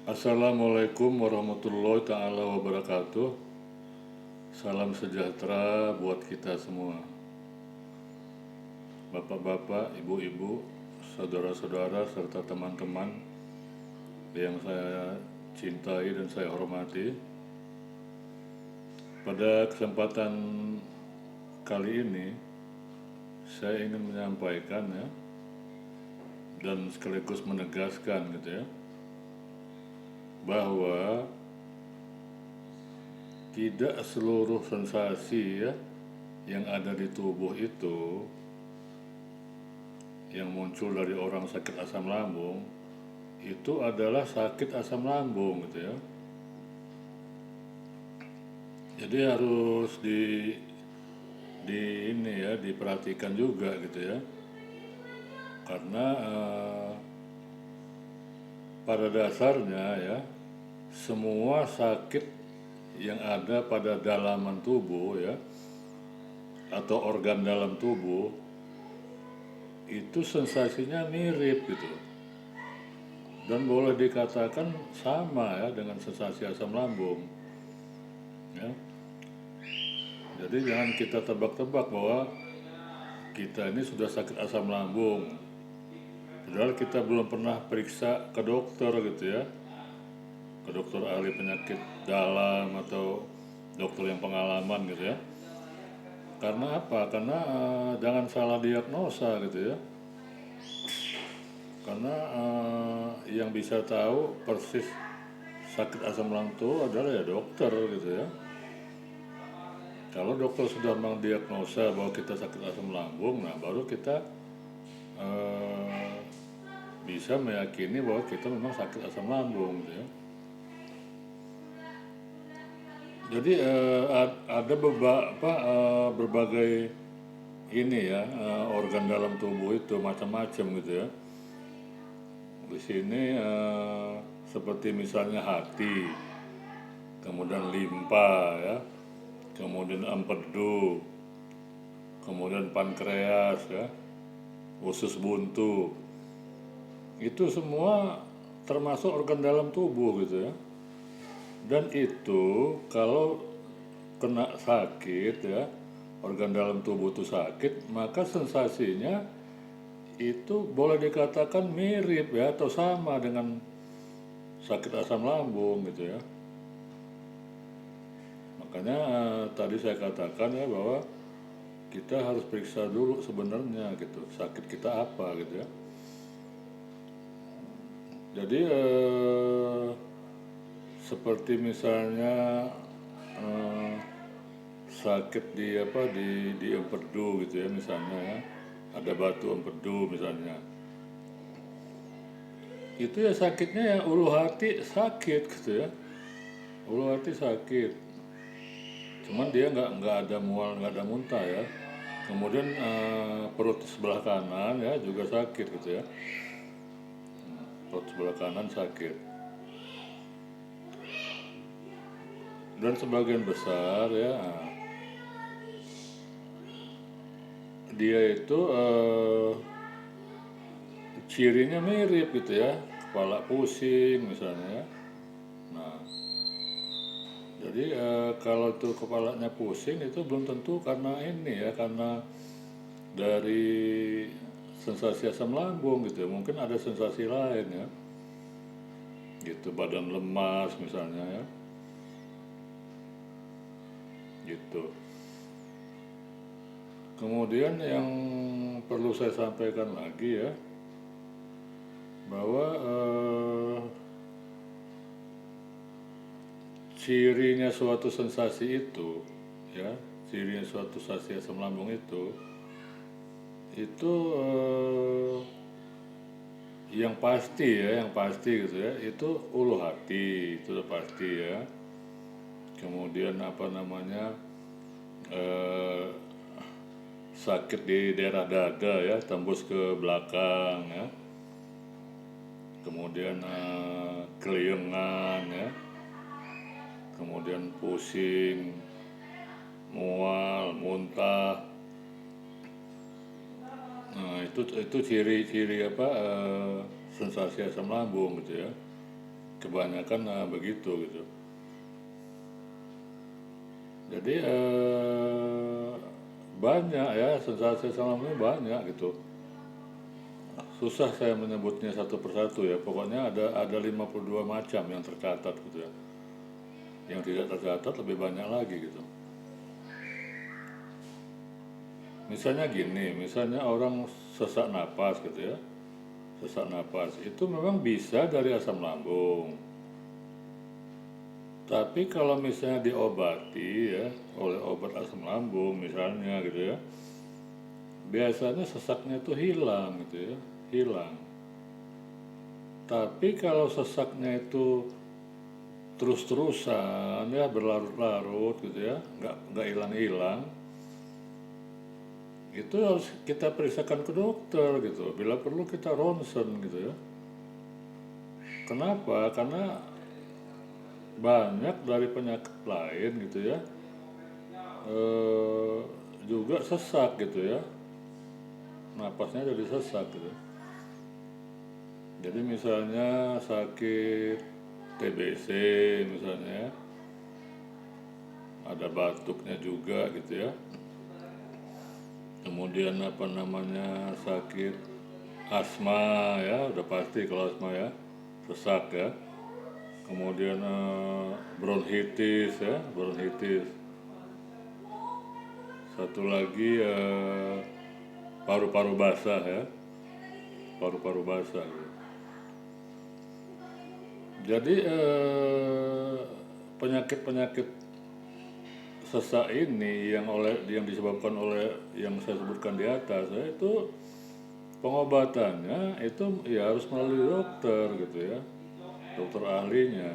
Assalamualaikum warahmatullahi ta'ala wabarakatuh. Salam sejahtera buat kita semua. Bapak-bapak, ibu-ibu, saudara-saudara, serta teman-teman yang saya cintai dan saya hormati. Pada kesempatan kali ini, saya ingin menyampaikan dan sekaligus menegaskan bahwa tidak seluruh sensasi yang ada di tubuh itu yang muncul dari orang sakit asam lambung itu adalah sakit asam lambung Jadi harus diperhatikan juga karena pada dasarnya semua sakit yang ada pada dalaman tubuh atau organ dalam tubuh itu sensasinya mirip dan boleh dikatakan sama dengan sensasi asam lambung Jadi jangan kita tebak-tebak bahwa kita ini sudah sakit asam lambung padahal kita belum pernah periksa ke dokter ke dokter ahli penyakit dalam atau dokter yang pengalaman Karena apa? Karena jangan salah diagnosa Karena yang bisa tahu persis sakit asam lambung itu adalah dokter Kalau dokter sudah mendiagnosa bahwa kita sakit asam lambung, nah baru kita bisa meyakini bahwa kita memang sakit asam lambung Jadi ada berbagai organ dalam tubuh itu macam-macam Di sini seperti misalnya hati, kemudian limpa kemudian empedu, kemudian pankreas usus buntu. Itu semua termasuk organ dalam tubuh Dan itu kalau kena sakit organ dalam tubuh itu sakit, maka sensasinya itu boleh dikatakan mirip atau sama dengan sakit asam lambung Makanya tadi saya katakan bahwa kita harus periksa dulu sebenarnya sakit kita apa Jadi seperti misalnya sakit di empedu misalnya ada batu empedu misalnya. Itu sakitnya ulu hati sakit Ulu hati sakit. Cuman dia nggak ada mual, nggak ada muntah Kemudian perut sebelah kanan juga sakit Perut sebelah kanan sakit. Dan sebagian besar dia itu cirinya mirip kepala pusing misalnya. Nah, jadi kalau itu kepalanya pusing itu belum tentu karena karena dari sensasi asam lambung mungkin ada sensasi lain badan lemas misalnya Kemudian yang perlu saya sampaikan lagi bahwa cirinya suatu sensasi itu cirinya suatu sensasi asam lambung itu yang pasti itu ulu hati itu udah pasti Kemudian sakit di daerah dada tembus ke belakang Kemudian keliengan kemudian pusing, mual, muntah. Nah itu ciri-ciri sensasi asam lambung kebanyakan begitu gitu. Jadi banyak ya, sensasi asam lambung banyak gitu. Susah saya menyebutnya satu persatu ya, pokoknya ada 52 macam yang tercatat gitu ya. Yang tidak tercatat lebih banyak lagi gitu. Misalnya gini, misalnya orang sesak napas gitu ya. Sesak napas itu memang bisa dari asam lambung. Tapi kalau misalnya diobati ya oleh obat asam lambung misalnya gitu ya, biasanya sesaknya itu hilang gitu ya, hilang. Tapi kalau sesaknya itu terus-terusan ya, berlarut-larut gitu ya, nggak hilang-hilang, itu harus kita periksakan ke dokter gitu. Bila perlu kita ronsen gitu ya. Kenapa? Karena banyak dari penyakit lain gitu ya, juga sesak gitu ya, napasnya jadi sesak gitu. Jadi misalnya sakit TBC misalnya, ada batuknya juga gitu ya. Kemudian apa namanya, sakit asma ya, udah pasti kalau asma ya, sesak ya. Kemudian bronkitis ya, bronkitis. Satu lagi paru-paru basah ya, paru-paru basah gitu. Jadi penyakit-penyakit sesak ini yang disebabkan oleh yang saya sebutkan di atas ya, itu pengobatannya itu ya harus melalui dokter gitu ya, dokter ahlinya,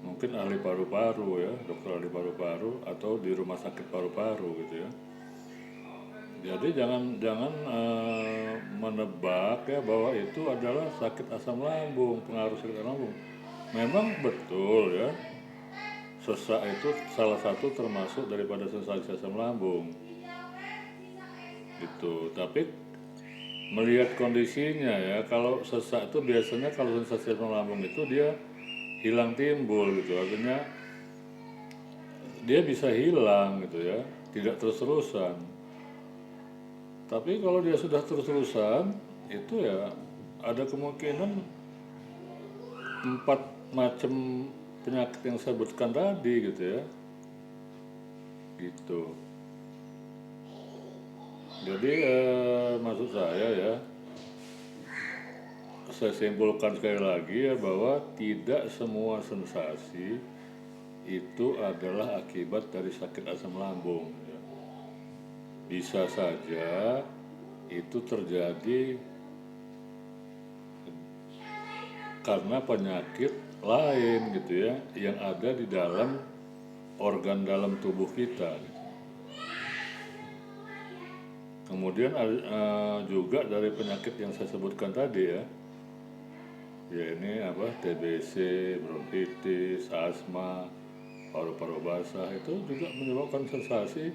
mungkin ahli paru-paru ya, dokter ahli paru-paru atau di rumah sakit paru-paru gitu ya. Jadi jangan menebak ya bahwa itu adalah sakit asam lambung, pengaruh sakit asam lambung. Memang betul ya, sesak itu salah satu termasuk daripada sensasi asam lambung gitu. Tapi melihat kondisinya ya, kalau sesak itu biasanya kalau sensasi asam lambung itu dia hilang timbul gitu, artinya dia bisa hilang gitu ya, tidak terus-terusan. Tapi kalau dia sudah terus-terusan itu ya ada kemungkinan 4 macam penyakit yang saya sebutkan tadi gitu ya, gitu. Jadi maksud saya ya, saya simpulkan sekali lagi ya, bahwa tidak semua sensasi itu adalah akibat dari sakit asam lambung ya. Bisa saja itu terjadi karena penyakit lain gitu ya, yang ada di dalam organ dalam tubuh kita gitu. Kemudian juga dari penyakit yang saya sebutkan tadi ya ini apa, TBC, bronkitis, asma, paru-paru basah, itu juga menyebabkan sensasi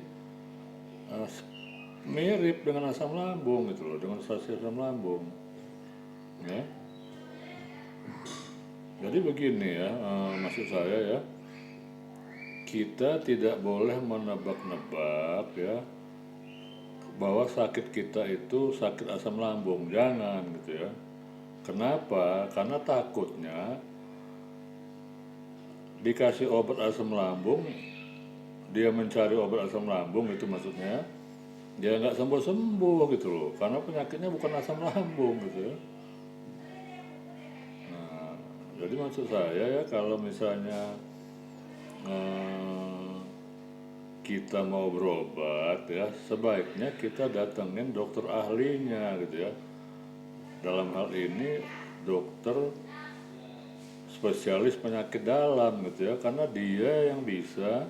mirip dengan asam lambung gitu loh, dengan sensasi asam lambung ya. Jadi begini ya, maksud saya ya, kita tidak boleh menebak-nebak ya bahwa sakit kita itu sakit asam lambung, jangan gitu ya. Kenapa? Karena takutnya dikasih obat asam lambung, dia mencari obat asam lambung, itu maksudnya dia nggak sembuh-sembuh gitu loh, karena penyakitnya bukan asam lambung gitu ya. Nah, jadi maksud saya ya, kalau misalnya kita mau berobat ya, sebaiknya kita datengin dokter ahlinya gitu ya. Dalam hal ini dokter spesialis penyakit dalam gitu ya, karena dia yang bisa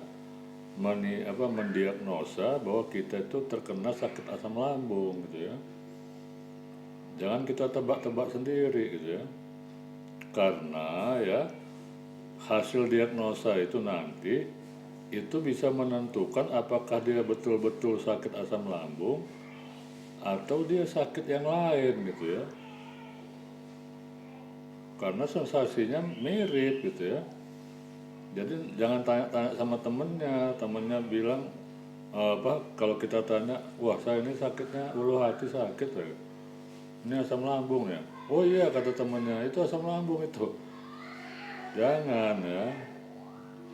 mendiagnosa bahwa kita itu terkena sakit asam lambung gitu ya. Jangan kita tebak-tebak sendiri gitu ya, karena ya hasil diagnosa itu nanti itu bisa menentukan apakah dia betul-betul sakit asam lambung atau dia sakit yang lain gitu ya. karena sensasinya mirip gitu ya. Jadi jangan tanya-tanya sama temennya bilang kalau kita tanya, wah saya ini sakitnya ulu hati sakit ya, ini asam lambung ya. Oh iya kata temennya itu asam lambung itu. Jangan ya.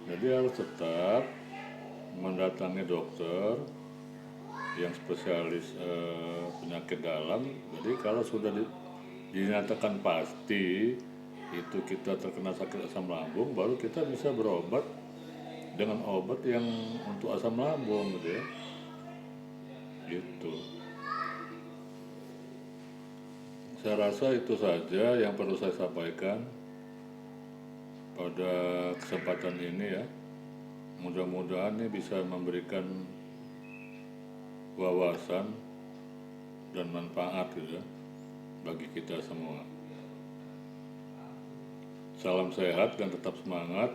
Jadi harus tetap mendatangi dokter yang spesialis penyakit dalam. Jadi kalau sudah dinyatakan pasti itu kita terkena sakit asam lambung, baru kita bisa berobat dengan obat yang untuk asam lambung gitu ya. Gitu. Saya rasa itu saja yang perlu saya sampaikan pada kesempatan ini ya. Mudah-mudahan ini bisa memberikan wawasan dan manfaat gitu ya, bagi kita semua. Salam sehat dan tetap semangat.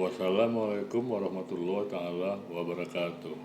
Wassalamualaikum warahmatullahi taala wabarakatuh.